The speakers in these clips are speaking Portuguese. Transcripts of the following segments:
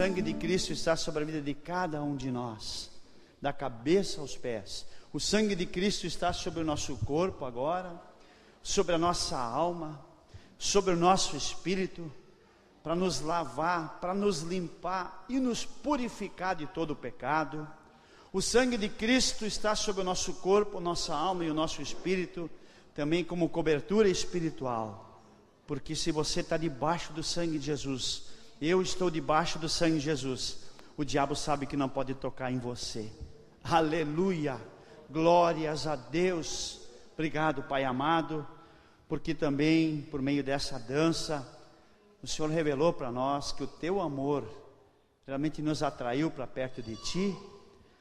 sangue de Cristo está sobre a vida de cada um de nós, da cabeça aos pés. O sangue de Cristo está sobre o nosso corpo agora, sobre a nossa alma, sobre o nosso espírito, para nos lavar, para nos limpar e nos purificar de todo o pecado. O sangue de Cristo está sobre o nosso corpo, nossa alma e o nosso espírito, também como cobertura espiritual. Porque se você está debaixo do sangue de Jesus, eu estou debaixo do sangue de Jesus, o diabo sabe que não pode tocar em você. Aleluia, glórias a Deus. Obrigado, Pai amado, porque também por meio dessa dança, o Senhor revelou para nós que o teu amor realmente nos atraiu para perto de ti,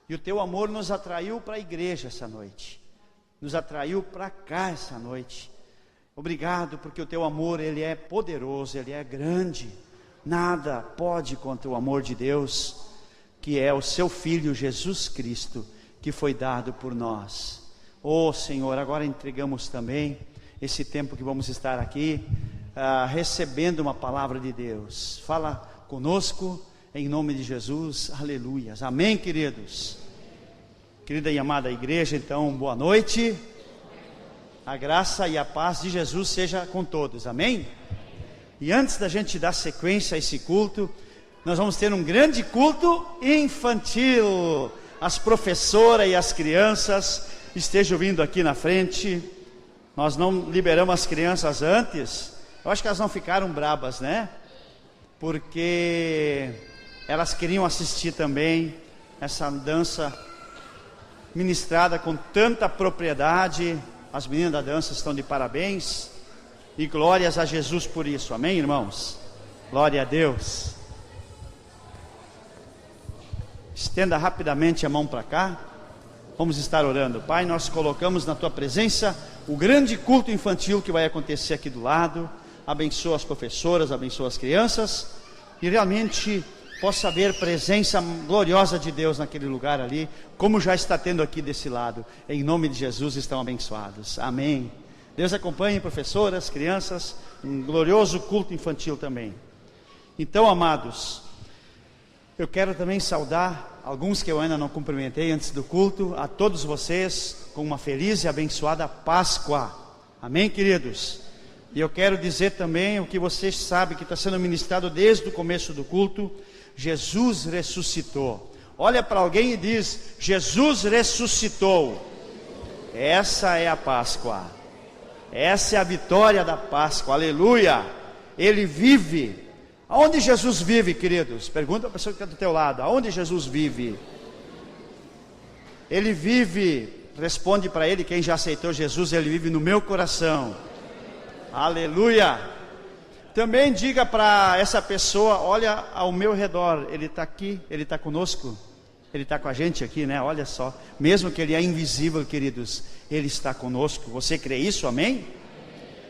e o teu amor nos atraiu para a igreja essa noite, nos atraiu para cá essa noite. Obrigado, porque o teu amor, ele é poderoso, ele é grande. Nada pode contra o amor de Deus, que é o seu Filho Jesus Cristo, que foi dado por nós. Oh Senhor, agora entregamos também esse tempo que vamos estar aqui, recebendo uma palavra de Deus. Fala conosco, em nome de Jesus, aleluias, amém, queridos. Querida e amada igreja, então, boa noite. A graça e a paz de Jesus seja com todos, amém? E antes da gente dar sequência a esse culto, nós vamos ter um grande culto infantil. As professoras e as crianças estejam vindo aqui na frente. Nós não liberamos as crianças antes. Eu acho que elas não ficaram brabas, né? Porque elas queriam assistir também essa dança ministrada com tanta propriedade. As meninas da dança estão de parabéns. E glórias a Jesus por isso, amém, irmãos? Glória a Deus. Estenda rapidamente a mão para cá. Vamos estar orando. Pai, nós colocamos na tua presença o grande culto infantil que vai acontecer aqui do lado. Abençoa as professoras, abençoa as crianças, e realmente possa haver presença gloriosa de Deus naquele lugar ali, como já está tendo aqui desse lado. Em nome de Jesus estão abençoados, amém. Deus acompanhe professoras, crianças, um glorioso culto infantil também. Então, amados, eu quero também saudar alguns que eu ainda não cumprimentei antes do culto, a todos vocês com uma feliz e abençoada Páscoa, amém, queridos? E eu quero dizer também o que vocês sabem que está sendo ministrado desde o começo do culto: Jesus ressuscitou. Olha para alguém e diz: Jesus ressuscitou. Essa é a Páscoa, essa é a vitória da Páscoa, aleluia. Ele vive. Aonde Jesus vive, queridos? Pergunta a pessoa que está do teu lado: aonde Jesus vive? Ele vive, responde para ele, quem já aceitou Jesus: ele vive no meu coração. Aleluia. Também diga para essa pessoa: olha ao meu redor, ele está aqui, ele está conosco, ele está com a gente aqui, né? Olha só, mesmo que ele é invisível, queridos, ele está conosco. Você crê isso, amém?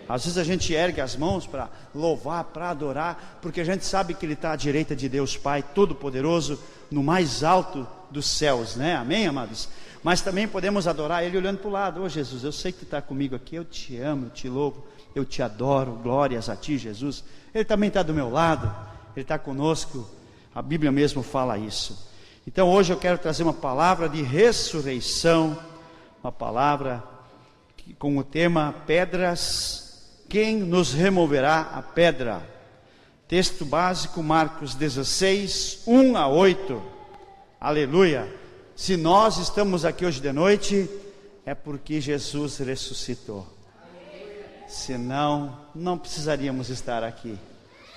Às vezes a gente ergue as mãos para louvar, para adorar, porque a gente sabe que ele está à direita de Deus Pai Todo-Poderoso, no mais alto dos céus, né? Amém, amados? Mas também podemos adorar ele olhando para o lado: oh Jesus, eu sei que tu está comigo aqui, eu te amo, eu te louvo, eu te adoro, glórias a ti, Jesus. Ele também está do meu lado, ele está conosco, a Bíblia mesmo fala isso. Então hoje eu quero trazer uma palavra de ressurreição, uma palavra com o tema pedras, quem nos removerá a pedra? Texto básico, Marcos 16, 1 a 8, aleluia. Se nós estamos aqui hoje de noite, é porque Jesus ressuscitou. Senão, não precisaríamos estar aqui.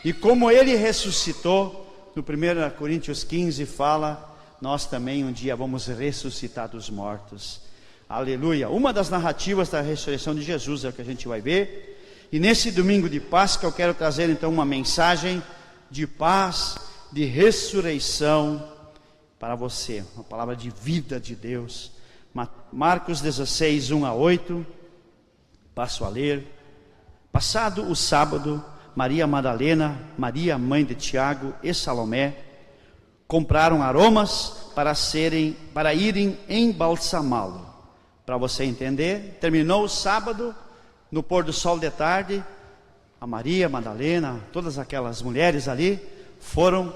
E como ele ressuscitou, no 1 Coríntios 15 fala: nós também um dia vamos ressuscitar dos mortos. Aleluia. Uma das narrativas da ressurreição de Jesus é o que a gente vai ver. E nesse domingo de Páscoa eu quero trazer então uma mensagem de paz, de ressurreição para você. Uma palavra de vida de Deus. Marcos 16, 1 a 8. Passo a ler. Passado o sábado, Maria Madalena, Maria mãe de Tiago e Salomé compraram aromas para irem embalsamá-lo. Para você entender, terminou o sábado, no pôr do sol de tarde, a Maria Madalena, todas aquelas mulheres ali, foram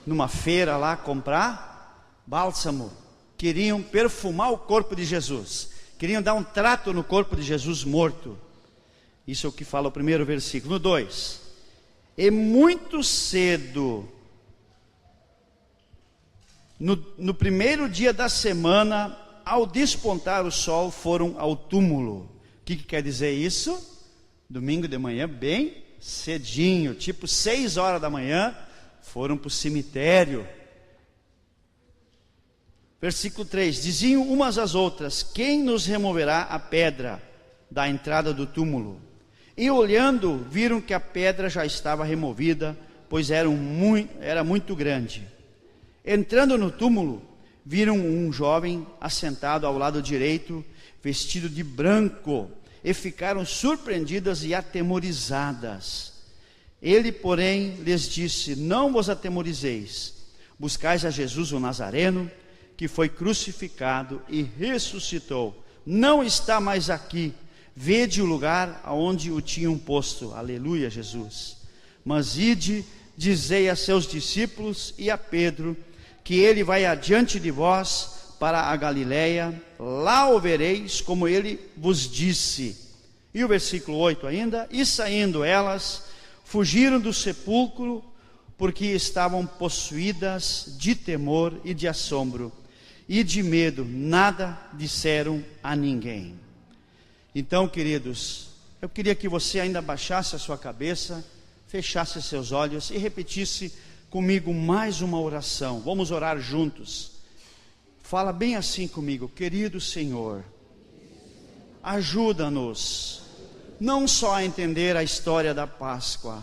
numa feira lá comprar bálsamo. Queriam perfumar o corpo de Jesus. Queriam dar um trato no corpo de Jesus morto. Isso é o que fala o primeiro versículo. No 2. E muito cedo, no primeiro dia da semana, ao despontar o sol, foram ao túmulo. O que quer dizer isso? Domingo de manhã, bem cedinho, tipo 6 horas da manhã, foram para o cemitério. Versículo 3, diziam umas às outras: quem nos removerá a pedra da entrada do túmulo? E olhando, viram que a pedra já estava removida, pois era muito grande. Entrando no túmulo, viram um jovem assentado ao lado direito, vestido de branco, e ficaram surpreendidas e atemorizadas. Ele, porém, lhes disse: não vos atemorizeis, buscais a Jesus o Nazareno, que foi crucificado e ressuscitou. Não está mais aqui, vede o lugar aonde o tinham posto. Aleluia, Jesus. Mas ide, dizei a seus discípulos e a Pedro, que ele vai adiante de vós para a Galileia, lá o vereis, como ele vos disse. E o versículo 8 ainda: e saindo elas, fugiram do sepulcro, porque estavam possuídas de temor e de assombro, e de medo, nada disseram a ninguém. Então, queridos, eu queria que você ainda baixasse a sua cabeça, fechasse seus olhos e repetisse comigo mais uma oração. Vamos orar juntos. Fala bem assim comigo: querido Senhor, ajuda-nos não só a entender a história da Páscoa,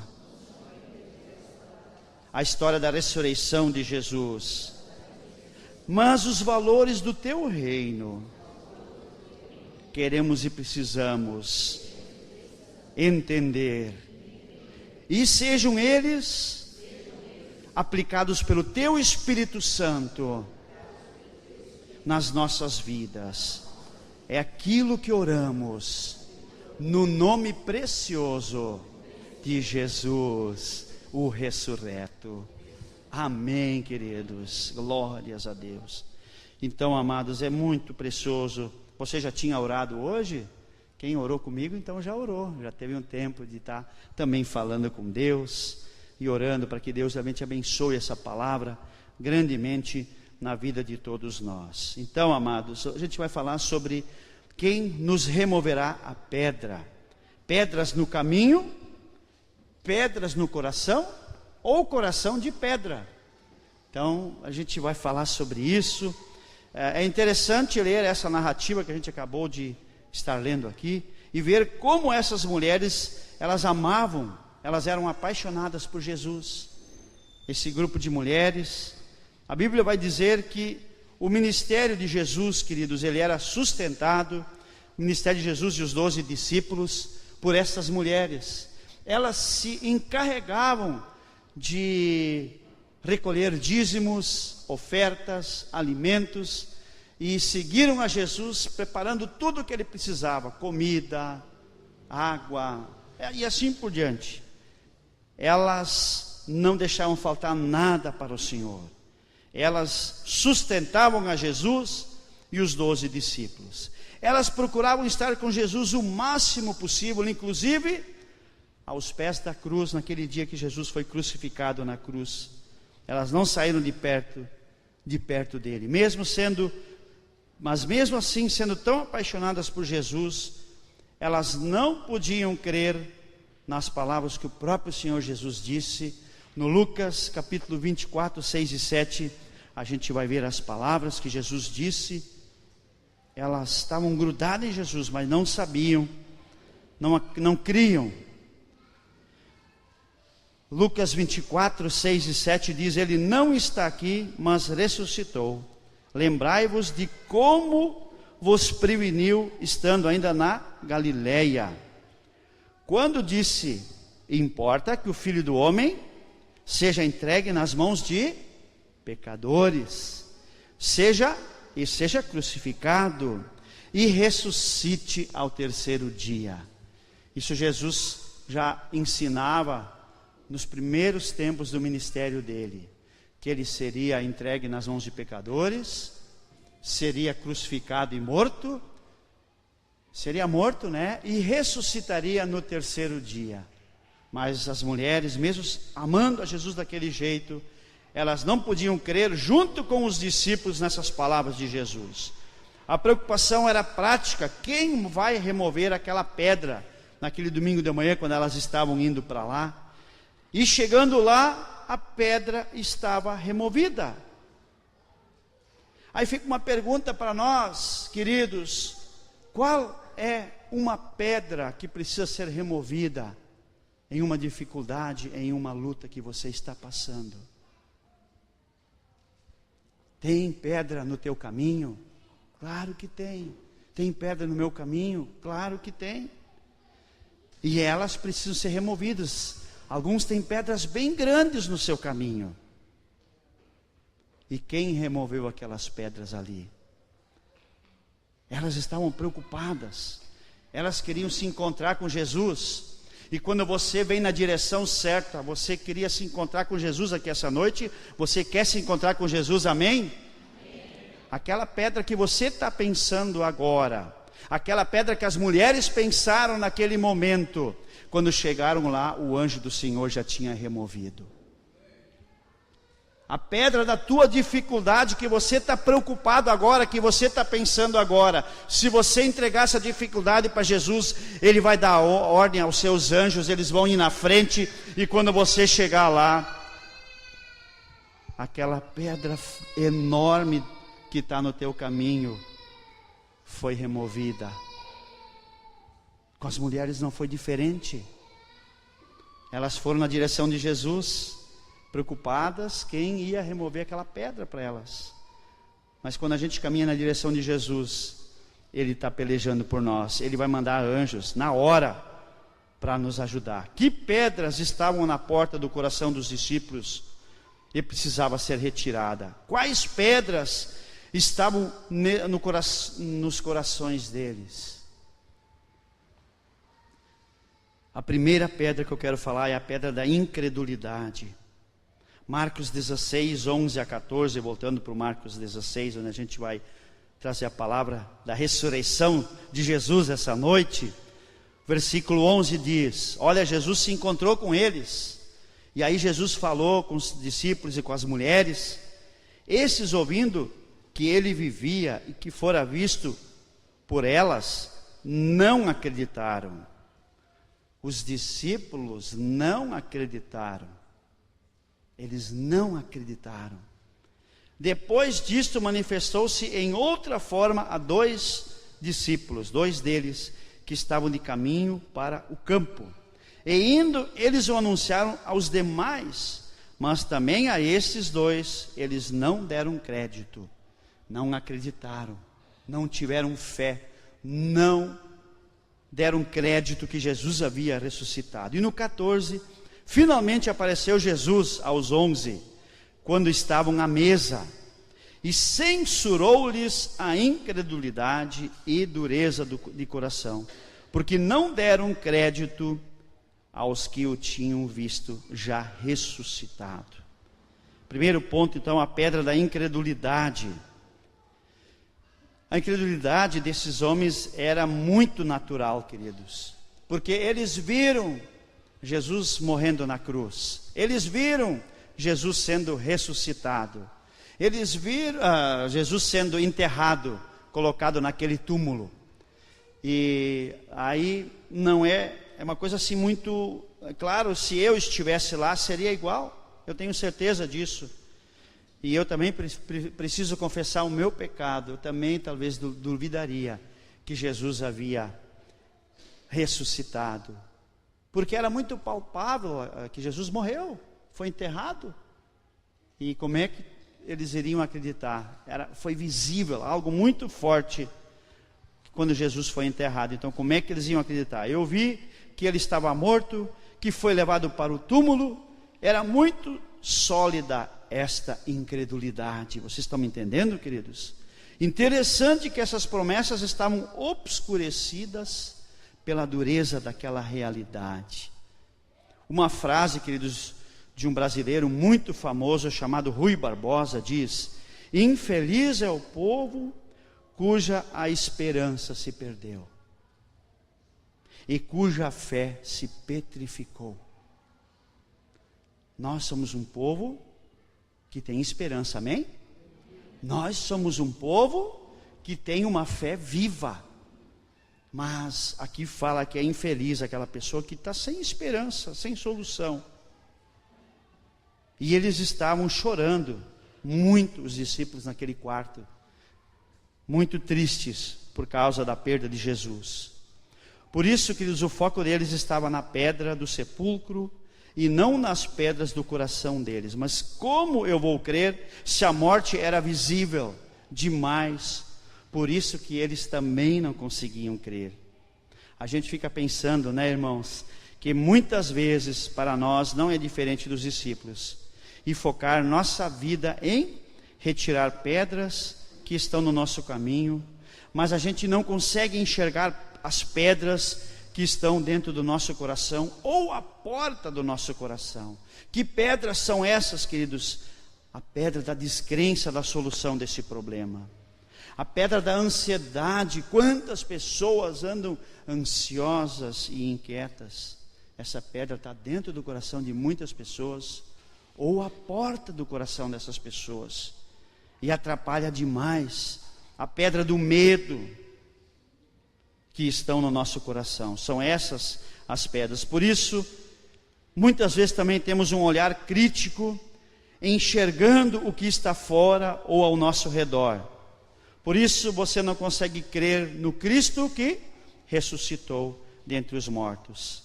a história da ressurreição de Jesus, mas os valores do teu reino. Queremos e precisamos entender, e sejam eles aplicados pelo teu Espírito Santo nas nossas vidas. É aquilo que oramos no nome precioso de Jesus, o ressurreto. Amém, queridos. Glórias a Deus. Então, amados, é muito precioso. Você já tinha orado hoje? Quem orou comigo, então já orou. Já teve um tempo de estar também falando com Deus e orando para que Deus realmente abençoe essa palavra grandemente na vida de todos nós. Então, amados, a gente vai falar sobre quem nos removerá a pedra. Pedras no caminho, pedras no coração, ou coração de pedra. Então, a gente vai falar sobre isso. É interessante ler essa narrativa que a gente acabou de estar lendo aqui, e ver como essas mulheres, elas amavam, elas eram apaixonadas por Jesus. Esse grupo de mulheres, a Bíblia vai dizer que o ministério de Jesus, queridos, ele era sustentado, o ministério de Jesus e os 12 discípulos, por essas mulheres. Elas se encarregavam de recolher dízimos, ofertas, alimentos, e seguiram a Jesus preparando tudo o que ele precisava: comida, água e assim por diante. Elas não deixavam faltar nada para o Senhor. Elas sustentavam a Jesus e os 12 discípulos. Elas procuravam estar com Jesus o máximo possível, inclusive aos pés da cruz, naquele dia que Jesus foi crucificado na cruz. Elas não saíram de perto dele, mesmo assim, sendo tão apaixonadas por Jesus, elas não podiam crer nas palavras que o próprio Senhor Jesus disse. No Lucas capítulo 24, 6 e 7, a gente vai ver as palavras que Jesus disse. Elas estavam grudadas em Jesus, mas não sabiam, não criam. Lucas 24, 6 e 7 diz: ele não está aqui, mas ressuscitou. Lembrai-vos de como vos preveniu, estando ainda na Galileia, quando disse: importa que o Filho do Homem seja entregue nas mãos de pecadores, seja crucificado e ressuscite ao terceiro dia. Isso Jesus já ensinava nos primeiros tempos do ministério dele, que ele seria entregue nas mãos de pecadores, seria crucificado e morto, seria morto, né? E ressuscitaria no terceiro dia. Mas as mulheres, mesmo amando a Jesus daquele jeito, elas não podiam crer junto com os discípulos nessas palavras de Jesus. A preocupação era prática: quem vai remover aquela pedra naquele domingo de manhã, quando elas estavam indo para lá? E chegando lá, a pedra estava removida. Aí fica uma pergunta para nós, queridos: qual é uma pedra que precisa ser removida em uma dificuldade, em uma luta que você está passando? Tem pedra no teu caminho? Claro que tem. Tem pedra no meu caminho? Claro que tem. E elas precisam ser removidas. Alguns têm pedras bem grandes no seu caminho. E quem removeu aquelas pedras ali? Elas estavam preocupadas. Elas queriam se encontrar com Jesus. E quando você vem na direção certa, você queria se encontrar com Jesus aqui essa noite, você quer se encontrar com Jesus, amém? Aquela pedra que você está pensando agora, aquela pedra que as mulheres pensaram naquele momento, quando chegaram lá, o anjo do Senhor já tinha removido. A pedra da tua dificuldade, que você está preocupado agora, que você está pensando agora, se você entregar essa dificuldade para Jesus, Ele vai dar ordem aos seus anjos, eles vão ir na frente, e quando você chegar lá, aquela pedra enorme que está no teu caminho, foi removida. Com as mulheres não foi diferente. Elas foram na direção de Jesus, preocupadas quem ia remover aquela pedra para elas. Mas quando a gente caminha na direção de Jesus, Ele está pelejando por nós. Ele vai mandar anjos na hora para nos ajudar. Que pedras estavam na porta do coração dos discípulos e precisava ser retirada? Quais pedras estavam nos corações deles? A primeira pedra que eu quero falar é a pedra da incredulidade. Marcos 16, 11 a 14, voltando para o Marcos 16, onde a gente vai trazer a palavra da ressurreição de Jesus essa noite. Versículo 11 diz: olha, Jesus se encontrou com eles, e aí Jesus falou com os discípulos e com as mulheres. Esses, ouvindo que ele vivia e que fora visto por elas, não acreditaram. Os discípulos não acreditaram. Eles não acreditaram. Depois disto, manifestou-se em outra forma a dois discípulos, dois deles que estavam de caminho para o campo. E indo, eles o anunciaram aos demais, mas também a estes dois eles não deram crédito, não acreditaram, não tiveram fé, não deram crédito que Jesus havia ressuscitado. E no 14, finalmente apareceu Jesus aos 11, quando estavam à mesa, e censurou-lhes a incredulidade e dureza de coração, porque não deram crédito aos que o tinham visto já ressuscitado. Primeiro ponto, então, a pedra da incredulidade. A incredulidade desses homens era muito natural, queridos, porque eles viram Jesus morrendo na cruz, eles viram Jesus sendo ressuscitado, eles viram Jesus sendo enterrado, colocado naquele túmulo. E aí não é uma coisa assim muito claro. Se eu estivesse lá, seria igual, eu tenho certeza disso. E eu também preciso confessar o meu pecado. Eu também talvez duvidaria que Jesus havia ressuscitado, porque era muito palpável que Jesus morreu, foi enterrado. E como é que eles iriam acreditar? Foi visível, algo muito forte, quando Jesus foi enterrado. Então como é que eles iam acreditar? Eu vi que ele estava morto, que foi levado para o túmulo. Era muito sólida esta incredulidade. Vocês estão me entendendo, queridos? Interessante que essas promessas estavam obscurecidas pela dureza daquela realidade. Uma frase, queridos, de um brasileiro muito famoso chamado Rui Barbosa, diz: infeliz é o povo cuja a esperança se perdeu e cuja fé se petrificou. Nós somos um povo que tem esperança, amém? Nós somos um povo que tem uma fé viva. Mas aqui fala que é infeliz aquela pessoa que está sem esperança, sem solução. E eles estavam chorando muito, os discípulos naquele quarto, muito tristes por causa da perda de Jesus. Por isso, queridos, o foco deles estava na pedra do sepulcro e não nas pedras do coração deles. Mas como eu vou crer se a morte era visível demais? Por isso que eles também não conseguiam crer. A gente fica pensando, né, irmãos, que muitas vezes para nós não é diferente dos discípulos, e focar nossa vida em retirar pedras que estão no nosso caminho, mas a gente não consegue enxergar as pedras que estão dentro do nosso coração, ou a porta do nosso coração. Que pedras são essas, queridos? A pedra da descrença da solução desse problema. A pedra da ansiedade. Quantas pessoas andam ansiosas e inquietas? Essa pedra está dentro do coração de muitas pessoas, ou a porta do coração dessas pessoas, e atrapalha demais. A pedra do medo que estão no nosso coração. São essas as pedras. Por isso, muitas vezes também temos um olhar crítico, enxergando o que está fora ou ao nosso redor. Por isso você não consegue crer no Cristo que ressuscitou dentre os mortos,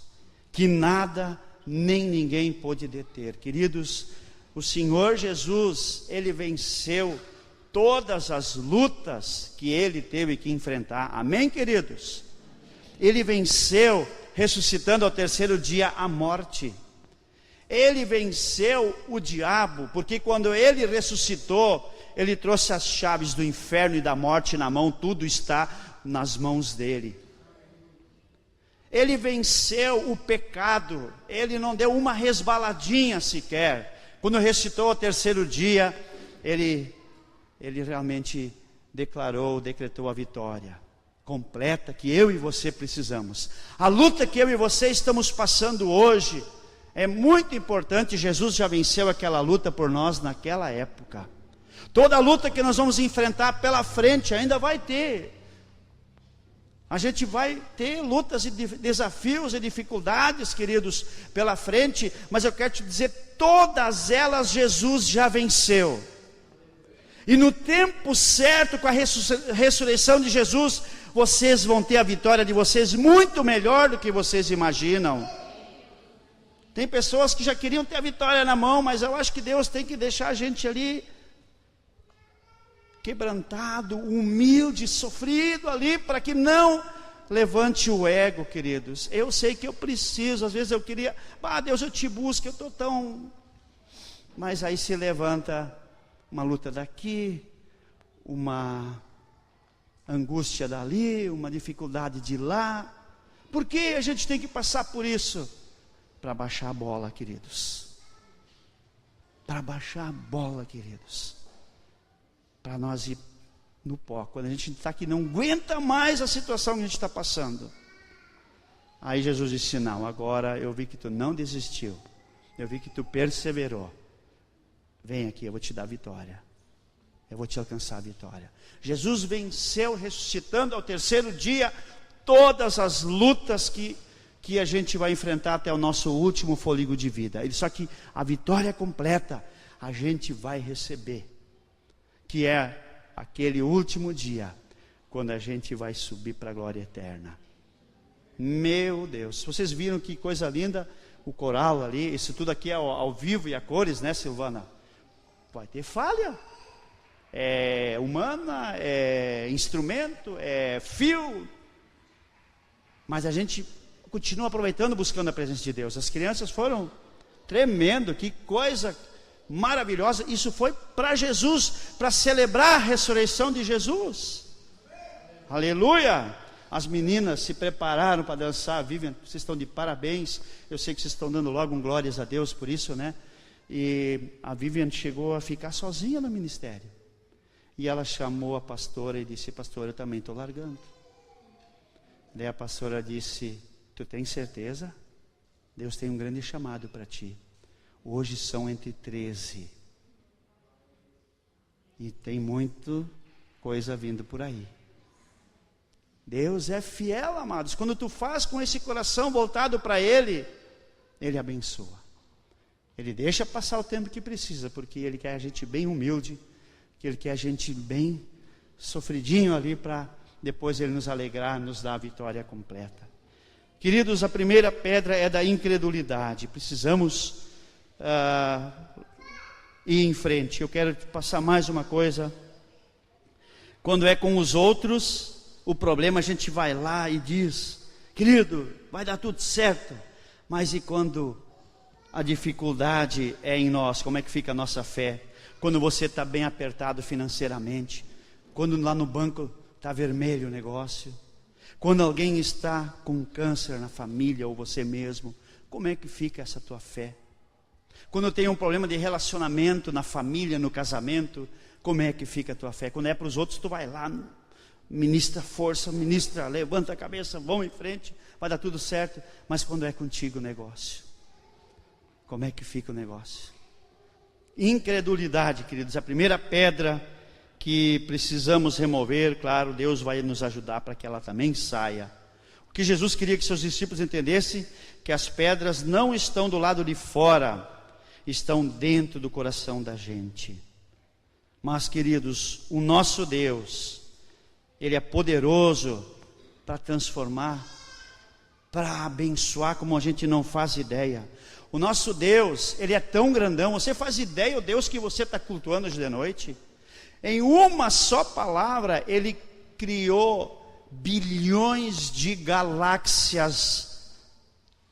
que nada nem ninguém pôde deter. Queridos, o Senhor Jesus, Ele venceu todas as lutas que Ele teve que enfrentar. Amém, queridos? Ele venceu, ressuscitando ao terceiro dia a morte. Ele venceu o diabo, porque quando Ele ressuscitou, Ele trouxe as chaves do inferno e da morte na mão. Tudo está nas mãos dEle. Ele venceu o pecado. Ele não deu uma resbaladinha sequer. Quando ressuscitou ao terceiro dia, Ele realmente decretou a vitória completa que eu e você precisamos. A luta que eu e você estamos passando hoje é muito importante. Jesus já venceu aquela luta por nós naquela época. Toda a luta que nós vamos enfrentar pela frente ainda vai ter. A gente vai ter lutas e desafios e dificuldades, queridos, pela frente, mas eu quero te dizer, todas elas Jesus já venceu. E no tempo certo, com a ressurreição de Jesus, vocês vão ter a vitória de vocês muito melhor do que vocês imaginam. Tem pessoas que já queriam ter a vitória na mão, mas eu acho que Deus tem que deixar a gente ali quebrantado, humilde, sofrido ali, para que não levante o ego, queridos. Eu sei que eu preciso, às vezes eu queria, Deus, eu te busco, eu estou tão... Mas aí se levanta uma luta daqui, uma angústia dali, uma dificuldade de lá. Por que a gente tem que passar por isso? Para baixar a bola, queridos. Para baixar a bola, queridos. Para nós ir no pó. Quando a gente está aqui, não aguenta mais a situação que a gente está passando. Aí Jesus disse, não, agora eu vi que tu não desistiu. Eu vi que tu perseverou. Vem aqui, eu vou te dar a vitória. Eu vou te alcançar a vitória. Jesus venceu, ressuscitando ao terceiro dia, todas as lutas que a gente vai enfrentar até o nosso último fôlego de vida. Só que a vitória completa a gente vai receber, que é aquele último dia, quando a gente vai subir para a glória eterna. Meu Deus, vocês viram que coisa linda, o coral ali, isso tudo aqui é ao vivo e a cores, né, Silvana? Vai ter falha, é humana, é instrumento, é fio, mas a gente continua aproveitando, buscando a presença de Deus. As crianças foram tremendo, que coisa maravilhosa. Isso foi para Jesus, para celebrar a ressurreição de Jesus. Aleluia! As meninas se prepararam para dançar. Vivian, vocês estão de parabéns. Eu sei que vocês estão dando logo glórias a Deus por isso, né? E a Vivian chegou a ficar sozinha no ministério. E ela chamou a pastora e disse: pastora, eu também estou largando. Daí a pastora disse: tu tens certeza? Deus tem um grande chamado para ti. Hoje são entre 13. E tem muita coisa vindo por aí. Deus é fiel, amados. Quando tu faz com esse coração voltado para Ele, Ele abençoa. Ele deixa passar o tempo que precisa, porque Ele quer a gente bem humilde, que Ele quer a gente bem sofridinho ali, para depois Ele nos alegrar, nos dar a vitória completa. Queridos, a primeira pedra é da incredulidade. Precisamos ir em frente. Eu quero te passar mais uma coisa. Quando é com os outros, o problema a gente vai lá e diz: querido, vai dar tudo certo. Mas e quando a dificuldade é em nós, como é que fica a nossa fé? Quando você está bem apertado financeiramente, quando lá no banco está vermelho o negócio, quando alguém está com câncer na família ou você mesmo, como é que fica essa tua fé? Quando tem um problema de relacionamento na família, no casamento, como é que fica a tua fé? Quando é para os outros, tu vai lá, ministra força, ministra, levanta a cabeça, vão em frente, vai dar tudo certo. Mas quando é contigo o negócio, como é que fica o negócio? Incredulidade, queridos, a primeira pedra que precisamos remover. Claro, Deus vai nos ajudar para que ela também saia. O que Jesus queria que seus discípulos entendessem, que as pedras não estão do lado de fora, estão dentro do coração da gente. Mas, queridos, o nosso Deus, Ele é poderoso para transformar, para abençoar como a gente não faz ideia. O nosso Deus, Ele é tão grandão. Você faz ideia o Deus que você está cultuando hoje de noite? Em uma só palavra, Ele criou bilhões de galáxias,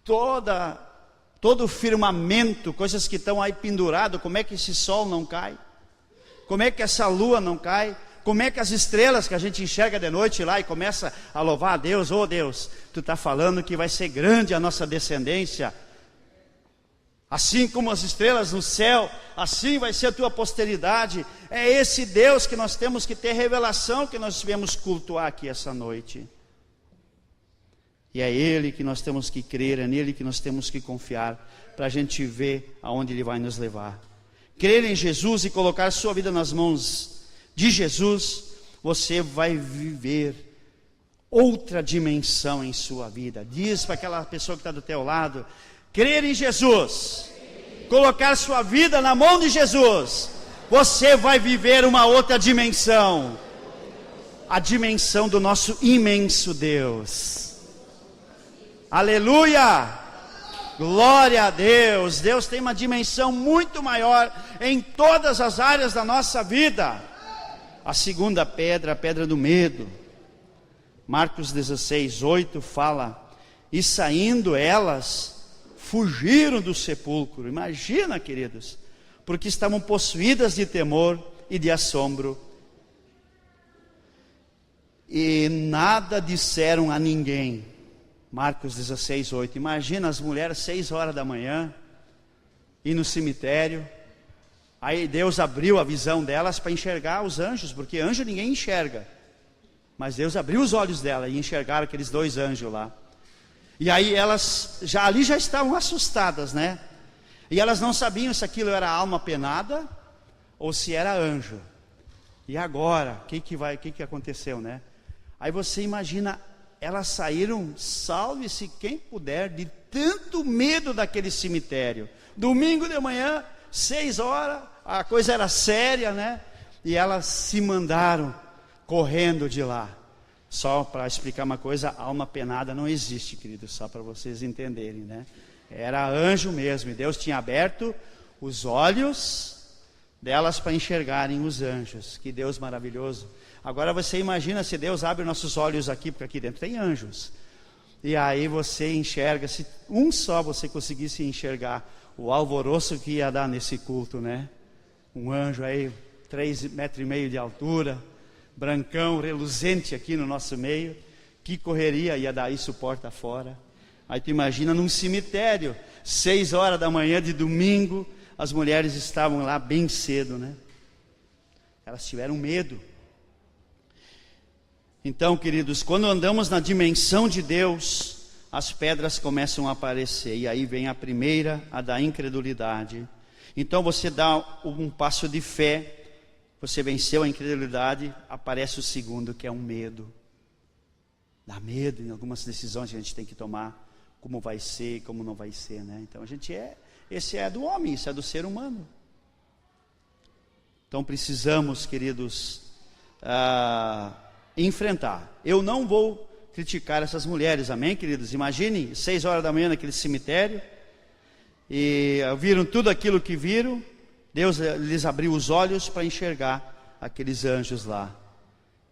todo o firmamento, coisas que estão aí pendurado. Como é que esse sol não cai? Como é que essa lua não cai? Como é que as estrelas que a gente enxerga de noite lá e começa a louvar a Deus? Oh Deus, Tu está falando que vai ser grande a nossa descendência. Assim como as estrelas no céu, assim vai ser a tua posteridade. É esse Deus que nós temos que ter revelação, que nós viemos cultuar aqui essa noite. E é Ele que nós temos que crer, é nele que nós temos que confiar, para a gente ver aonde Ele vai nos levar. Crer em Jesus e colocar sua vida nas mãos de Jesus, você vai viver outra dimensão em sua vida. Diz para aquela pessoa que está do teu lado: crer em Jesus, colocar sua vida na mão de Jesus, você vai viver uma outra dimensão, a dimensão do nosso imenso Deus. Aleluia! Glória a Deus! Deus tem uma dimensão muito maior em todas as áreas da nossa vida. A segunda pedra, a pedra do medo. Marcos 16:8 fala: e saindo elas, fugiram do sepulcro. Imagina, queridos, porque estavam possuídas de temor e de assombro, e nada disseram a ninguém. Marcos 16:8. Imagina as mulheres 6 horas da manhã, ir no cemitério. Aí Deus abriu a visão delas para enxergar os anjos, porque anjo ninguém enxerga, mas Deus abriu os olhos dela e enxergaram aqueles 2 anjos lá. E aí elas já estavam assustadas, né? E elas não sabiam se aquilo era alma penada ou se era anjo. E agora, o que aconteceu, né? Aí você imagina, elas saíram, salve-se quem puder, de tanto medo daquele cemitério. Domingo de manhã, 6 horas, a coisa era séria, né? E elas se mandaram correndo de lá. Só para explicar uma coisa, alma penada não existe, queridos, só para vocês entenderem, né? Era anjo mesmo, e Deus tinha aberto os olhos delas para enxergarem os anjos. Que Deus maravilhoso. Agora você imagina se Deus abre nossos olhos aqui, porque aqui dentro tem anjos. E aí você enxerga, se um só você conseguisse enxergar o alvoroço que ia dar nesse culto, né? Um anjo aí, 3,5 metros de altura, brancão, reluzente aqui no nosso meio. Que correria ia dar isso porta fora. Aí tu imagina num cemitério, 6 horas da manhã de domingo, as mulheres estavam lá bem cedo, né? Elas tiveram medo. Então, queridos, quando andamos na dimensão de Deus, as pedras começam a aparecer. E aí vem a primeira, a da incredulidade. Então você dá um passo de fé, você venceu a incredulidade, aparece o segundo, que é um medo. Dá medo em algumas decisões que a gente tem que tomar, como vai ser, como não vai ser, né? Então esse é do homem, isso é do ser humano. Então precisamos, queridos, enfrentar. Eu não vou criticar essas mulheres, amém, queridos? Imagine 6 horas da manhã naquele cemitério, e viram tudo aquilo que viram. Deus lhes abriu os olhos para enxergar aqueles anjos lá.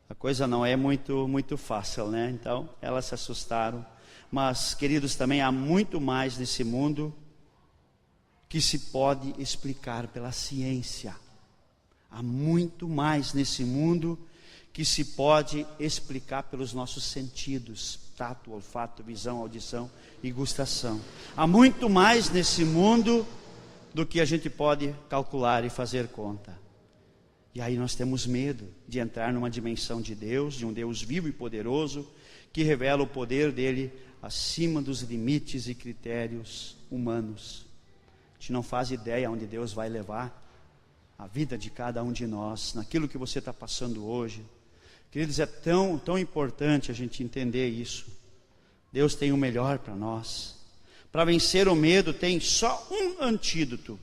A coisa não é muito fácil, né? Então elas se assustaram. Mas, queridos, também há muito mais nesse mundo que se pode explicar pela ciência. Há muito mais nesse mundo que se pode explicar pelos nossos sentidos: tato, olfato, visão, audição e gustação. Há muito mais nesse mundo do que a gente pode calcular e fazer conta. E aí nós temos medo de entrar numa dimensão de Deus, de um Deus vivo e poderoso, que revela o poder dele acima dos limites e critérios humanos. A gente não faz ideia onde Deus vai levar a vida de cada um de nós, naquilo que você está passando hoje. Queridos, é tão importante a gente entender isso. Deus tem o melhor para nós. Para vencer o medo tem só um antídoto,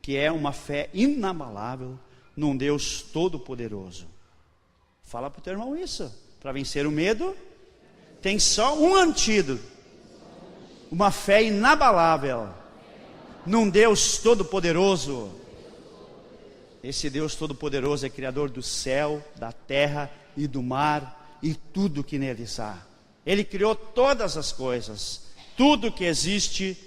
que é uma fé inabalável num Deus todo-poderoso. Fala para o teu irmão isso. Para vencer o medo tem só um antídoto, uma fé inabalável num Deus todo-poderoso. Esse Deus todo-poderoso é criador do céu, da terra e do mar e tudo que neles há. Ele criou todas as coisas, tudo que existe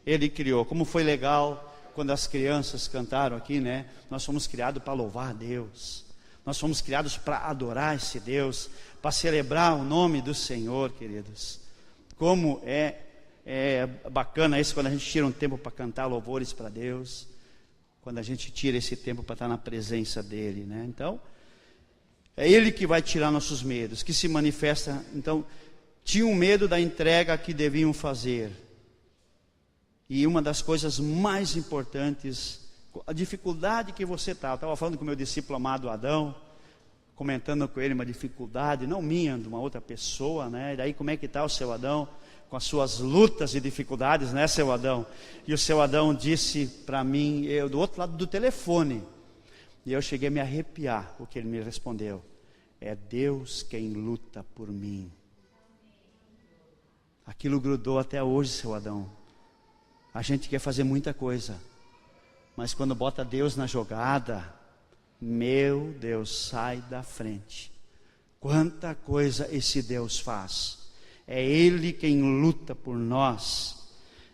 Ele criou. Como foi legal quando as crianças cantaram aqui, né? Nós fomos criados para louvar a Deus, nós fomos criados para adorar esse Deus, para celebrar o nome do Senhor, queridos. Como é bacana isso quando a gente tira um tempo para cantar louvores para Deus, quando a gente tira esse tempo para estar na presença dEle, né? Então, é Ele que vai tirar nossos medos, que se manifesta. Então, tinham medo da entrega que deviam fazer. E uma das coisas mais importantes, a dificuldade que você está. Eu estava falando com o meu discípulo amado Adão, comentando com ele uma dificuldade, não minha, de uma outra pessoa, né? E daí como é que está o seu Adão? Com as suas lutas e dificuldades, né, seu Adão? E o seu Adão disse para mim, eu do outro lado do telefone, e eu cheguei a me arrepiar, o que ele me respondeu: é Deus quem luta por mim. Aquilo grudou até hoje, seu Adão. A gente quer fazer muita coisa, mas quando bota Deus na jogada, meu Deus, sai da frente. Quanta coisa esse Deus faz. É Ele quem luta por nós.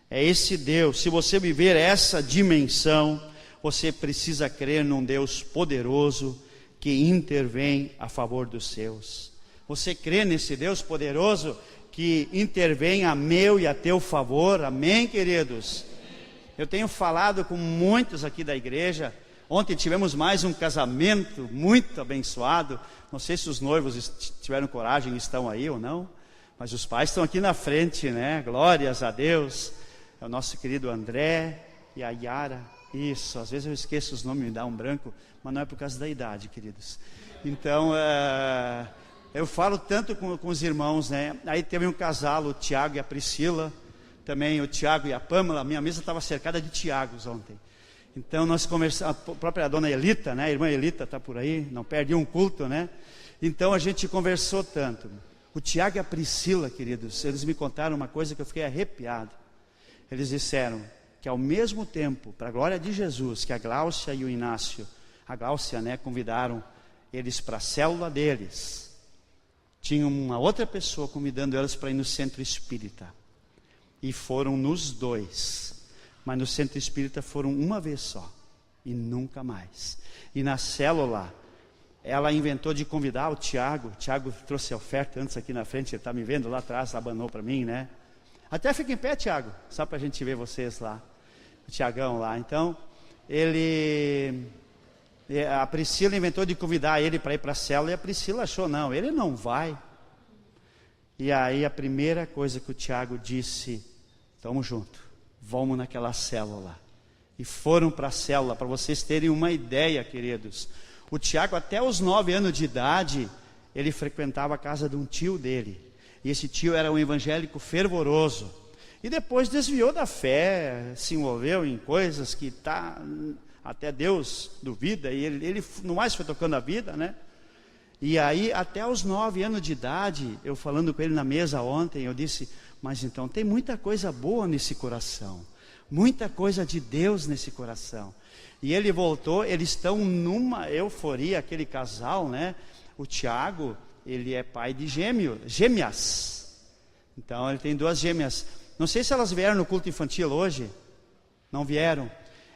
É esse Deus. Se você viver essa dimensão, você precisa crer num Deus poderoso que intervém a favor dos seus. Você crê nesse Deus poderoso que intervém a meu e a teu favor? Amém, queridos? Eu tenho falado com muitos aqui da igreja. Ontem tivemos mais um casamento muito abençoado. Não sei se os noivos tiveram coragem e estão aí ou não, mas os pais estão aqui na frente, né? Glórias a Deus. É o nosso querido André e a Yara. Isso, às vezes eu esqueço os nomes, me dá um branco, mas não é por causa da idade, queridos. Então, eu falo tanto com os irmãos, né? Aí teve um casal, o Tiago e a Priscila, também o Tiago e a Pâmela. Minha mesa estava cercada de Tiagos ontem. Então nós conversamos, a própria dona Elita, né? A irmã Elita está por aí, não perde um culto, né? Então a gente conversou tanto. O Tiago e a Priscila, queridos, eles me contaram uma coisa que eu fiquei arrepiado. Eles disseram que ao mesmo tempo, para a glória de Jesus, que a Gláucia e o Inácio, a Gláucia, né, convidaram eles para a célula deles, tinha uma outra pessoa convidando elas para ir no centro espírita. E foram nos dois. Mas no centro espírita foram uma vez só. E nunca mais. E na célula, ela inventou de convidar o Tiago. O Tiago trouxe a oferta antes aqui na frente. Ele está me vendo lá atrás, abanou para mim, né? Até fica em pé, Tiago. Só para a gente ver vocês lá. O Tiagão lá. Então, a Priscila inventou de convidar ele para ir para a célula, e a Priscila achou, não, ele não vai. E aí a primeira coisa que o Tiago disse, estamos juntos, vamos naquela célula. E foram para a célula, para vocês terem uma ideia, queridos. O Tiago, até os 9 anos de idade, ele frequentava a casa de um tio dele. E esse tio era um evangélico fervoroso. E depois desviou da fé, se envolveu em coisas que até Deus duvida. E ele não mais foi tocando a vida, né? E aí, até os 9 anos de idade, eu falando com ele na mesa ontem, eu disse, mas então tem muita coisa boa nesse coração. Muita coisa de Deus nesse coração. E ele voltou, eles estão numa euforia, aquele casal, né? O Tiago, ele é pai de gêmeas. Então ele tem 2 gêmeas. Não sei se elas vieram no culto infantil hoje. Não vieram.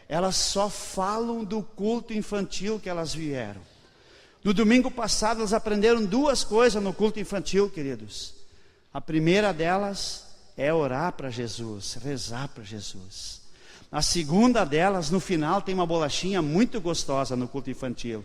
Elas só falam do culto infantil que elas vieram. No domingo passado elas aprenderam 2 coisas no culto infantil, queridos. A primeira delas é orar para Jesus, rezar para Jesus. A segunda delas, no final, tem uma bolachinha muito gostosa no culto infantil.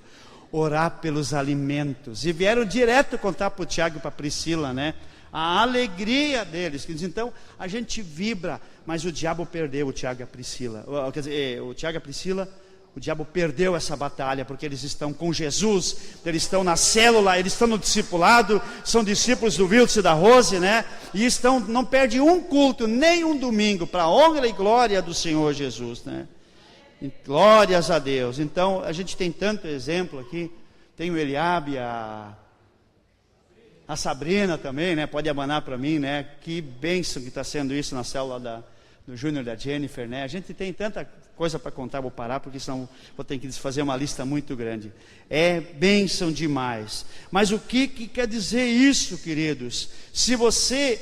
Orar pelos alimentos. E vieram direto contar para o Tiago e para a Priscila, né? A alegria deles. Então, a gente vibra, mas o diabo perdeu o Tiago e a Priscila. Quer dizer, o Tiago e a Priscila, o diabo perdeu essa batalha, porque eles estão com Jesus, eles estão na célula, eles estão no discipulado, são discípulos do Wilson e da Rose, né? E não perde um culto, nem um domingo, para a honra e glória do Senhor Jesus, né? E glórias a Deus. Então, a gente tem tanto exemplo aqui, tem o Eliabe, a Sabrina também, né? Pode abanar para mim, né? Que bênção que está sendo isso na célula do Júnior e da Jennifer, né? A gente tem tanta coisa para contar, vou parar, porque senão vou ter que fazer uma lista muito grande. É bênção demais. Mas o que quer dizer isso, queridos? Se você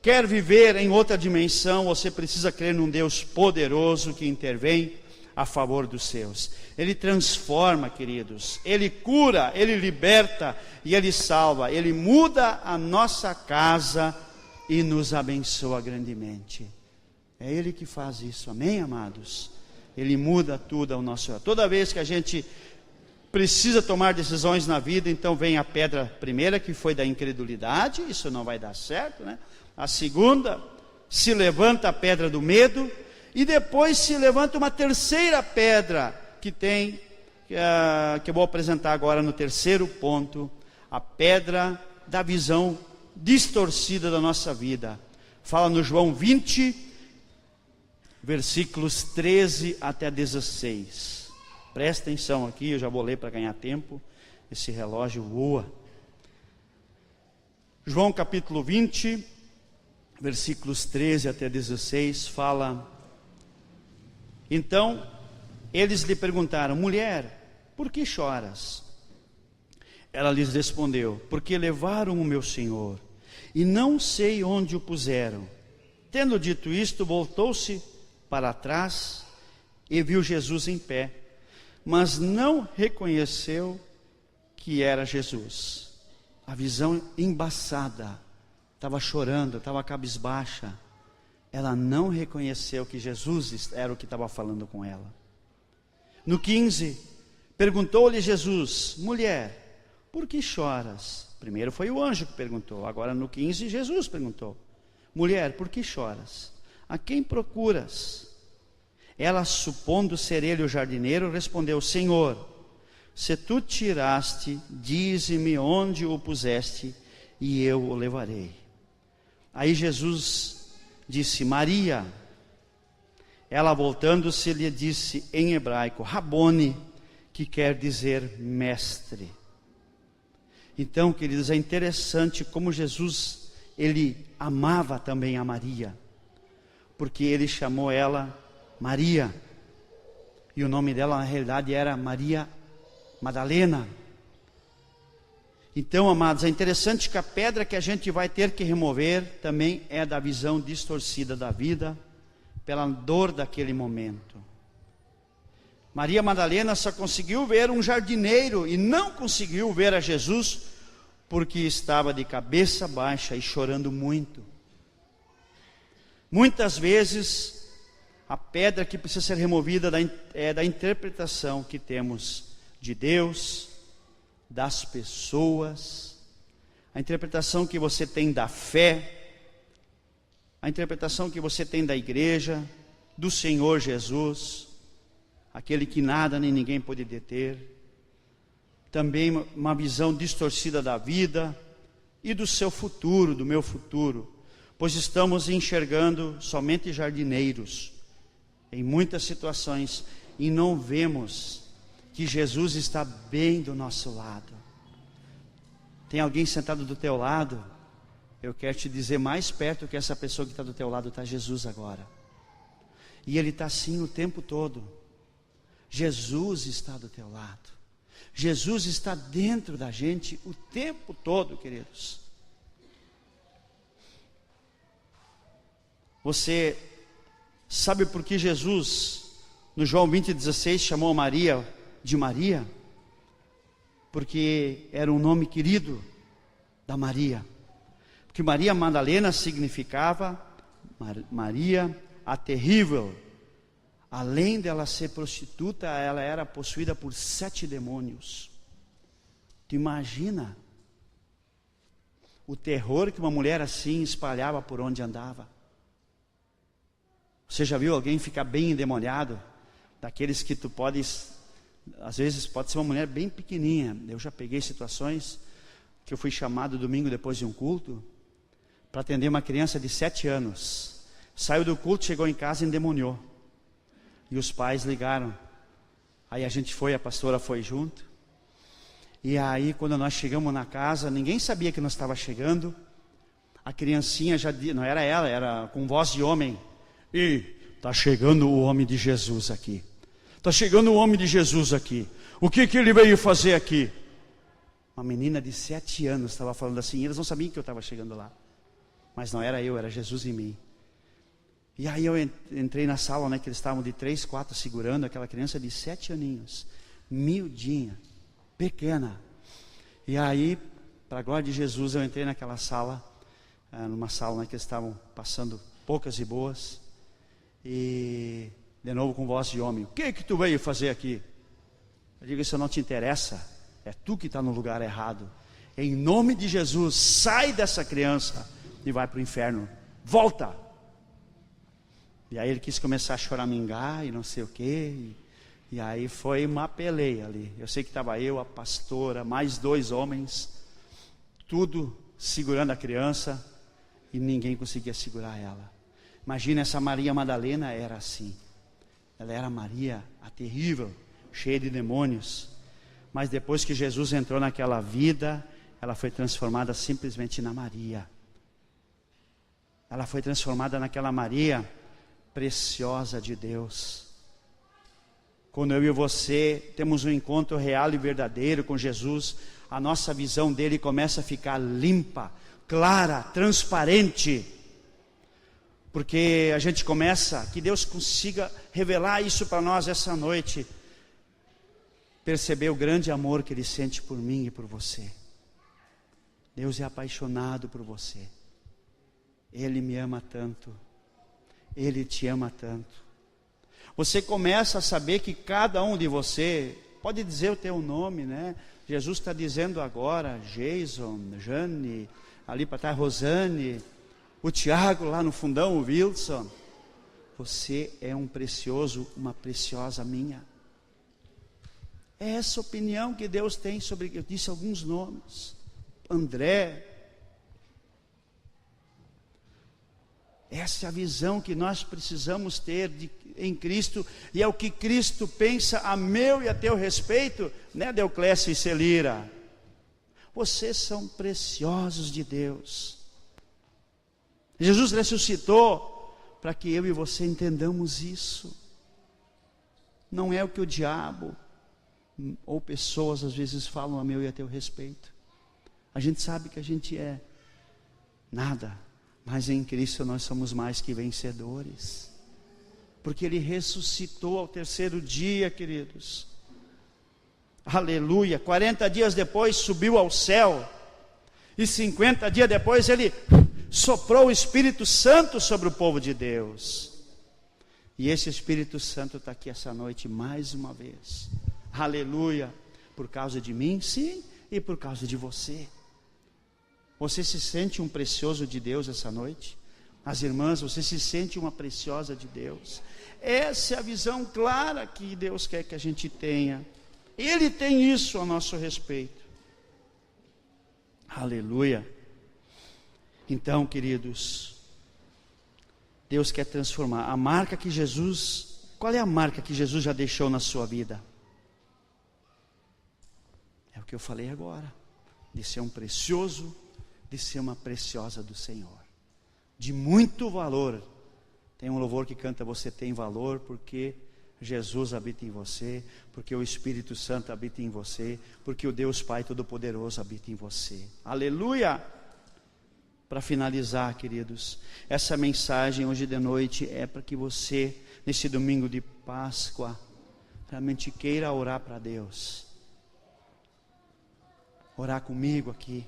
quer viver em outra dimensão, você precisa crer num Deus poderoso que intervém a favor dos seus. Ele transforma, queridos. Ele cura, Ele liberta e Ele salva. Ele muda a nossa casa e nos abençoa grandemente. É Ele que faz isso, amém, amados? Ele muda tudo ao nosso redor. Toda vez que a gente precisa tomar decisões na vida, então vem a pedra primeira, que foi da incredulidade, isso não vai dar certo, né? A segunda, se levanta a pedra do medo, e depois se levanta uma terceira pedra, que eu vou apresentar agora no terceiro ponto, a pedra da visão distorcida da nossa vida. Fala no João 20, versículos 13 até 16. Presta atenção aqui, eu já vou ler para ganhar tempo. Esse relógio voa. João capítulo 20, versículos 13 até 16, fala: Então, eles lhe perguntaram, mulher, por que choras? Ela lhes respondeu, porque levaram o meu Senhor, e não sei onde o puseram. Tendo dito isto, voltou-se para trás e viu Jesus em pé, mas não reconheceu que era Jesus. A visão embaçada, estava chorando, estava cabisbaixa. Ela não reconheceu que Jesus era o que estava falando com ela. No 15, perguntou-lhe Jesus, mulher, por que choras? Primeiro foi o anjo que perguntou, agora no 15 Jesus perguntou, mulher, por que choras? A quem procuras? Ela, supondo ser ele o jardineiro, respondeu, Senhor, se tu tiraste, dize-me onde o puseste, e eu o levarei. Aí Jesus disse, Maria. Ela, voltando-se, lhe disse em hebraico, Rabone, que quer dizer mestre. Então, queridos, é interessante como Jesus, ele amava também a Maria, porque ele chamou ela Maria, e o nome dela na realidade era Maria Madalena. Então, amados, é interessante que a pedra que a gente vai ter que remover também é da visão distorcida da vida, pela dor daquele momento. Maria Madalena só conseguiu ver um jardineiro e não conseguiu ver a Jesus, porque estava de cabeça baixa e chorando muito. Muitas vezes A pedra que precisa ser removida é da interpretação que temos de Deus, das pessoas, a interpretação que você tem da fé, a interpretação que você tem da igreja, do Senhor Jesus, aquele que nada nem ninguém pode deter. Também uma visão distorcida da vida e do seu futuro, do meu futuro, pois estamos enxergando somente jardineiros em muitas situações e não vemos que Jesus está bem do nosso lado. Tem alguém sentado do teu lado? Eu quero te dizer, mais perto que essa pessoa que está do teu lado está Jesus agora. E Ele está assim o tempo todo. Jesus está do teu lado. Jesus está dentro da gente o tempo todo, queridos. Você sabe por que Jesus, no João 20,16, chamou Maria de Maria? Porque era um nome querido da Maria. Porque Maria Madalena significava Maria a terrível. Além dela ser prostituta, ela era possuída por 7 demônios. Tu imagina o terror que uma mulher assim espalhava por onde andava? Você já viu alguém ficar bem endemoniado? Daqueles que tu podes, às vezes pode ser uma mulher bem pequenininha. Eu já peguei situações que eu fui chamado domingo depois de um culto para atender uma criança de 7 anos. Saiu do culto, chegou em casa e endemoniou. E os pais ligaram. Aí a gente foi, a pastora foi junto. E aí quando nós chegamos na casa, ninguém sabia que nós estava chegando. A criancinha já, não era ela, era com voz de homem. E está chegando o homem de Jesus aqui. Está chegando o homem de Jesus aqui. O que ele veio fazer aqui? Uma menina de 7 anos estava falando assim. Eles não sabiam que eu estava chegando lá. Mas não era eu, era Jesus em mim. E aí eu entrei na sala, né, que eles estavam de 3, 4 segurando aquela criança de 7 aninhos. Miudinha, pequena. E aí, para a glória de Jesus, eu entrei naquela sala. Numa sala, né, que eles estavam passando poucas e boas. E de novo com voz de homem. O que tu veio fazer aqui? Eu digo, isso não te interessa. É tu que está no lugar errado. Em nome de Jesus, sai dessa criança e vai para o inferno. Volta! E aí ele quis começar a choramingar e não sei o quê. E aí foi uma peleia ali. Eu sei que estava eu, a pastora, mais 2 homens. Tudo segurando a criança. E ninguém conseguia segurar ela. Imagina, essa Maria Madalena era assim. Ela era Maria, a terrível, cheia de demônios. Mas depois que Jesus entrou naquela vida, ela foi transformada simplesmente na Maria. Ela foi transformada naquela Maria preciosa de Deus. Quando eu e você temos um encontro real e verdadeiro com Jesus, a nossa visão dele começa a ficar limpa, clara, transparente. Porque a gente começa, que Deus consiga revelar isso para nós essa noite. Perceber o grande amor que Ele sente por mim e por você. Deus é apaixonado por você. Ele me ama tanto. Ele te ama tanto. Você começa a saber que cada um de você, pode dizer o teu nome, né? Jesus está dizendo agora, Jason, Jane, ali para trás, Rosane, o Tiago lá no fundão, o Wilson. Você é um precioso, uma preciosa minha. É essa opinião que Deus tem sobre, eu disse alguns nomes, André. Essa é a visão que nós precisamos ter em Cristo, e é o que Cristo pensa a meu e a teu respeito, né, Deoclésio e Celira? Vocês são preciosos de Deus. Jesus ressuscitou para que eu e você entendamos isso. Não é o que o diabo ou pessoas às vezes falam a meu e a teu respeito. A gente sabe que a gente é nada, mas em Cristo nós somos mais que vencedores, porque Ele ressuscitou ao 3º dia, queridos. Aleluia. 40 dias depois subiu ao céu, e 50 dias depois Ele soprou o Espírito Santo sobre o povo de Deus. E esse Espírito Santo está aqui essa noite mais uma vez. Aleluia! Por causa de mim, sim, e por causa de você. Você se sente um precioso de Deus essa noite? As irmãs, você se sente uma preciosa de Deus? Essa é a visão clara que Deus quer que a gente tenha. Ele tem isso a nosso respeito. Aleluia. Então, queridos, Deus quer transformar. A marca que Jesus, qual é a marca que Jesus já deixou na sua vida? É o que eu falei agora, de ser um precioso, de ser uma preciosa do Senhor, de muito valor. Tem um louvor que canta: você tem valor porque Jesus habita em você, porque o Espírito Santo habita em você, porque o Deus Pai Todo-Poderoso habita em você. Aleluia! Para finalizar, queridos, essa mensagem hoje de noite é para que você, nesse domingo de Páscoa, realmente queira orar para Deus. Orar comigo aqui.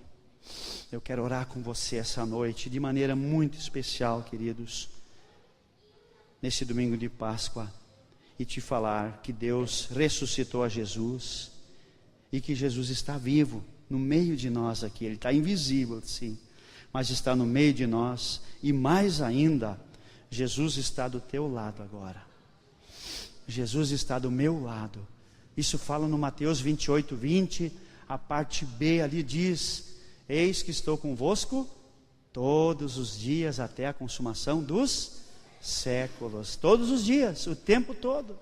Eu quero orar com você essa noite, de maneira muito especial, queridos, nesse domingo de Páscoa, e te falar que Deus ressuscitou a Jesus, e que Jesus está vivo no meio de nós aqui. Ele está invisível, sim, mas está no meio de nós, e mais ainda, Jesus está do teu lado agora. Jesus está do meu lado. Isso fala no Mateus 28, 20, a parte B ali diz: eis que estou convosco todos os dias até a consumação dos séculos. Todos os dias, o tempo todo.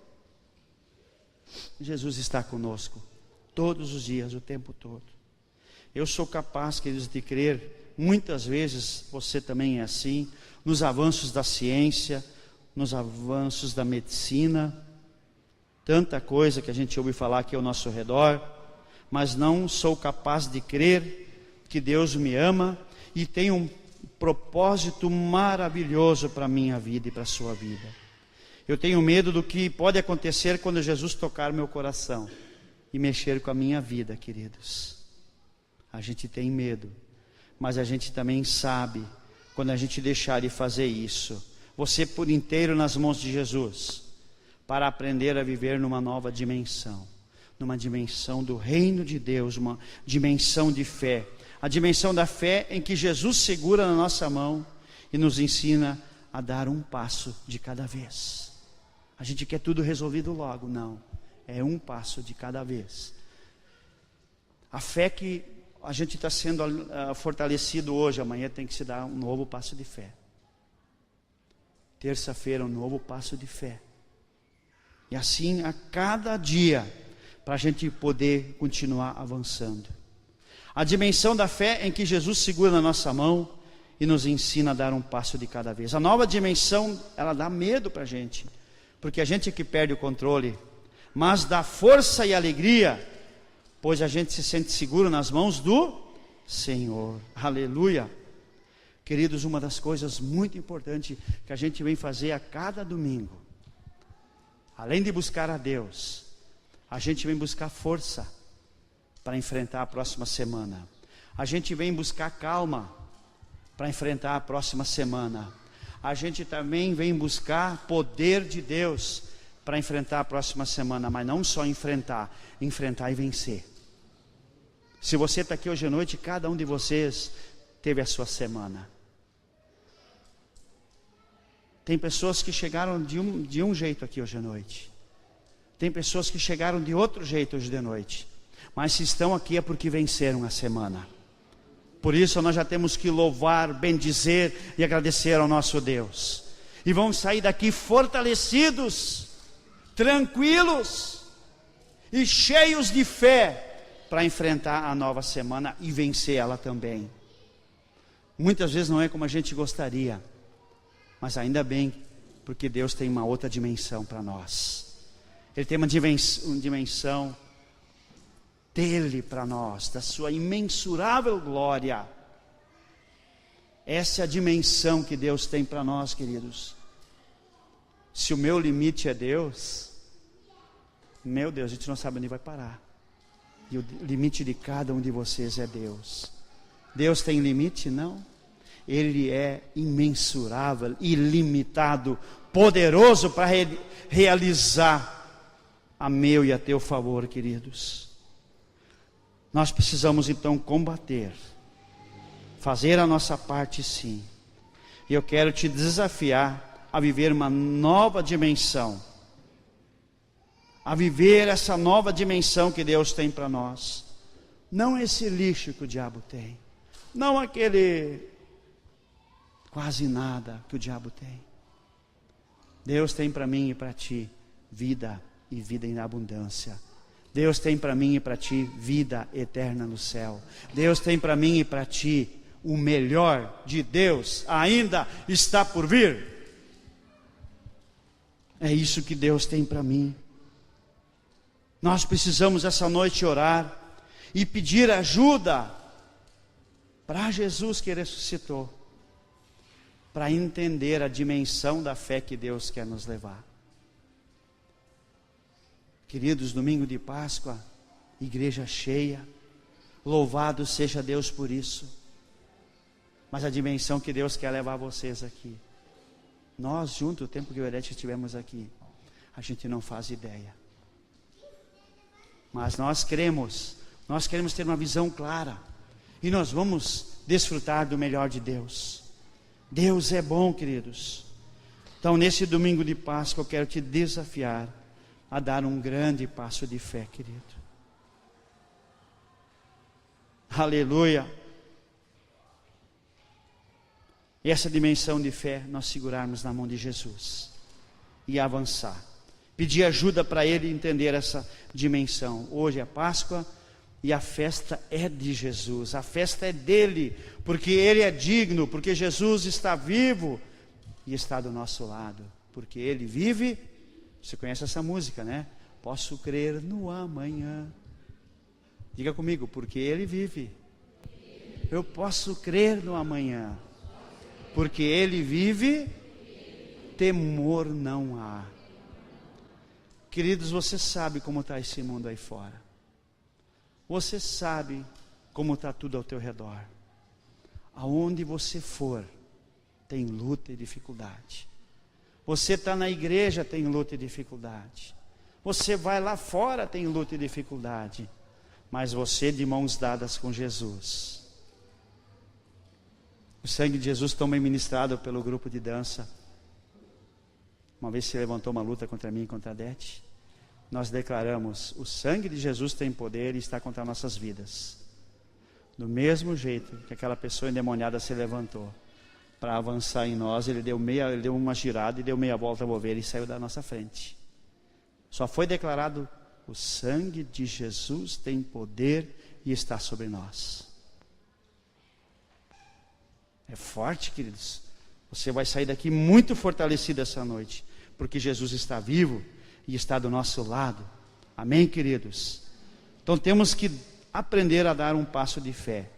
Jesus está conosco todos os dias, o tempo todo. Eu sou capaz, queridos, de crer, muitas vezes você também é assim, nos avanços da ciência, nos avanços da medicina, tanta coisa que a gente ouve falar aqui ao nosso redor, mas não sou capaz de crer que Deus me ama e tem um propósito maravilhoso para a minha vida e para a sua vida. Eu tenho medo do que pode acontecer quando Jesus tocar meu coração e mexer com a minha vida, queridos. A gente tem medo, mas a gente também sabe, quando a gente deixar de fazer isso, você por inteiro nas mãos de Jesus, para aprender a viver numa nova dimensão, numa dimensão do reino de Deus, uma dimensão de fé, a dimensão da fé em que Jesus segura na nossa mão e nos ensina a dar um passo de cada vez. A gente quer tudo resolvido logo, não, é um passo de cada vez. A fé que a gente está sendo fortalecido hoje, amanhã tem que se dar um novo passo de fé. Terça-feira um novo passo de fé. E assim a cada dia, para a gente poder continuar avançando. A dimensão da fé em que Jesus segura na nossa mão e nos ensina a dar um passo de cada vez. A nova dimensão, ela dá medo para a gente, porque a gente é que perde o controle, mas dá força e alegria, pois a gente se sente seguro nas mãos do Senhor. Aleluia! Queridos, uma das coisas muito importantes que a gente vem fazer a cada domingo, além de buscar a Deus, a gente vem buscar força para enfrentar a próxima semana. A gente vem buscar calma para enfrentar a próxima semana. A gente também vem buscar poder de Deus para enfrentar a próxima semana, mas não só enfrentar e vencer. Se você está aqui hoje à noite, cada um de vocês teve a sua semana. Tem pessoas que chegaram de um jeito aqui hoje à noite. Tem pessoas que chegaram de outro jeito hoje de noite. Mas se estão aqui é porque venceram a semana. Por isso nós já temos que louvar, bendizer e agradecer ao nosso Deus. E vamos sair daqui fortalecidos, tranquilos e cheios de fé para enfrentar a nova semana e vencer ela também. Muitas vezes não é como a gente gostaria, mas ainda bem, porque Deus tem uma outra dimensão para nós. Ele tem uma dimensão dele para nós, da sua imensurável glória. Essa é a dimensão que Deus tem para nós, queridos. Se o meu limite é Deus, meu Deus, a gente não sabe onde vai parar. E o limite de cada um de vocês é Deus. Deus tem limite? Não. Ele é imensurável, ilimitado, poderoso para realizar a meu e a teu favor, queridos. Nós precisamos então combater, fazer a nossa parte, sim. E eu quero te desafiar a viver uma nova dimensão, a viver essa nova dimensão que Deus tem para nós. Não esse lixo que o diabo tem, não aquele quase nada que o diabo tem. Deus tem para mim e para ti vida, e vida em abundância. Deus tem para mim e para ti vida eterna no céu. Deus tem para mim e para ti o melhor de Deus ainda está por vir. É isso que Deus tem para mim. Nós precisamos essa noite orar e pedir ajuda para Jesus que ressuscitou, para entender a dimensão da fé que Deus quer nos levar. Queridos, domingo de Páscoa, igreja cheia, louvado seja Deus por isso. Mas a dimensão que Deus quer levar vocês aqui, nós juntos, o tempo que o Edete estivemos aqui, a gente não faz ideia. Mas nós queremos ter uma visão clara, e nós vamos desfrutar do melhor de Deus. Deus é bom, queridos. Então, nesse domingo de Páscoa, eu quero te desafiar a dar um grande passo de fé, querido. Aleluia. E essa dimensão de fé, nós segurarmos na mão de Jesus e avançar. Pedir ajuda para Ele entender essa dimensão. Hoje é Páscoa e a festa é de Jesus, a festa é dele, porque Ele é digno, porque Jesus está vivo e está do nosso lado, porque Ele vive. Você conhece essa música, né? Posso crer no amanhã. Diga comigo, porque Ele vive. Eu posso crer no amanhã, porque Ele vive, temor não há. Queridos, você sabe como está esse mundo aí fora. Você sabe como está tudo ao teu redor. Aonde você for, tem luta e dificuldade. Você está na igreja, tem luta e dificuldade. Você vai lá fora, tem luta e dificuldade. Mas você de mãos dadas com Jesus. O sangue de Jesus tão bem ministrado pelo grupo de dança. Uma vez se levantou uma luta contra mim e contra a Dete. Nós declaramos, o sangue de Jesus tem poder e está contra nossas vidas. Do mesmo jeito que aquela pessoa endemoniada se levantou para avançar em nós, ele deu uma girada e deu meia volta ao ovelha e saiu da nossa frente. Só foi declarado, o sangue de Jesus tem poder e está sobre nós. É forte, queridos. Você vai sair daqui muito fortalecido essa noite, porque Jesus está vivo e está do nosso lado. Amém, queridos? Então temos que aprender a dar um passo de fé.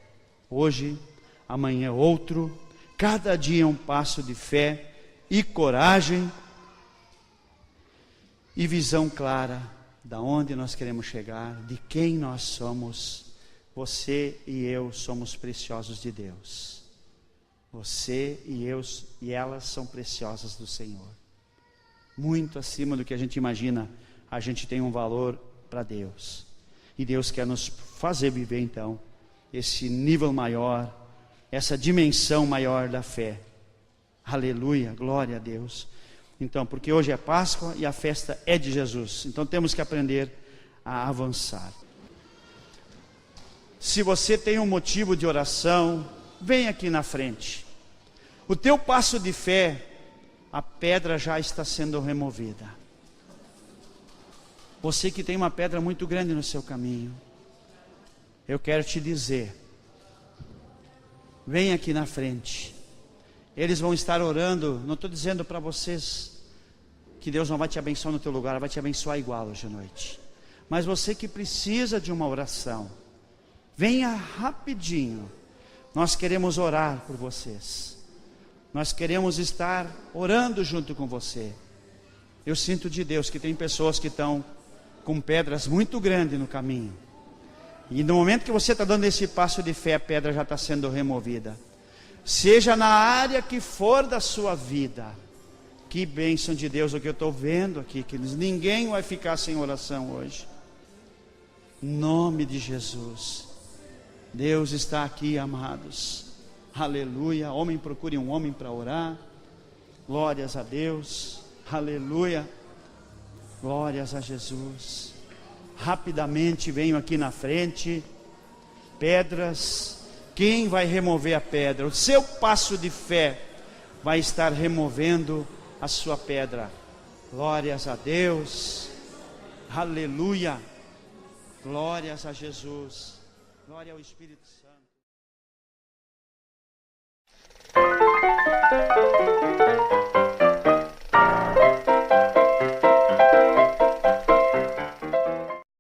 Hoje, amanhã outro, cada dia um passo de fé e coragem e visão clara da onde nós queremos chegar, de quem nós somos. Você e eu somos preciosos de Deus. Você e eu e elas são preciosas do Senhor. Muito acima do que a gente imagina, a gente tem um valor para Deus. E Deus quer nos fazer viver então esse nível maior, essa dimensão maior da fé. Aleluia, glória a Deus. Então, porque hoje é Páscoa e a festa é de Jesus. Então temos que aprender a avançar. Se você tem um motivo de oração, vem aqui na frente. O teu passo de fé, a pedra já está sendo removida. Você que tem uma pedra muito grande no seu caminho, eu quero te dizer, vem aqui na frente. Eles vão estar orando. Não estou dizendo para vocês que Deus não vai te abençoar no teu lugar, vai te abençoar igual hoje à noite. Mas você que precisa de uma oração, venha rapidinho. Nós queremos orar por vocês. Nós queremos estar orando junto com você. Eu sinto de Deus que tem pessoas que estão com pedras muito grandes no caminho. E no momento que você está dando esse passo de fé, a pedra já está sendo removida. seja na área que for da sua vida. Que bênção de Deus o que eu estou vendo aqui, queridos. Ninguém vai ficar sem oração hoje. Em nome de Jesus. Deus está aqui, amados. Aleluia. Homem, procure um homem para orar. Glórias a Deus. Aleluia. Glórias a Jesus. Rapidamente venho aqui na frente. Pedras. Quem vai remover a pedra? O seu passo de fé vai estar removendo a sua pedra. Glórias a Deus. Aleluia. Glórias a Jesus. Glória ao Espírito Santo.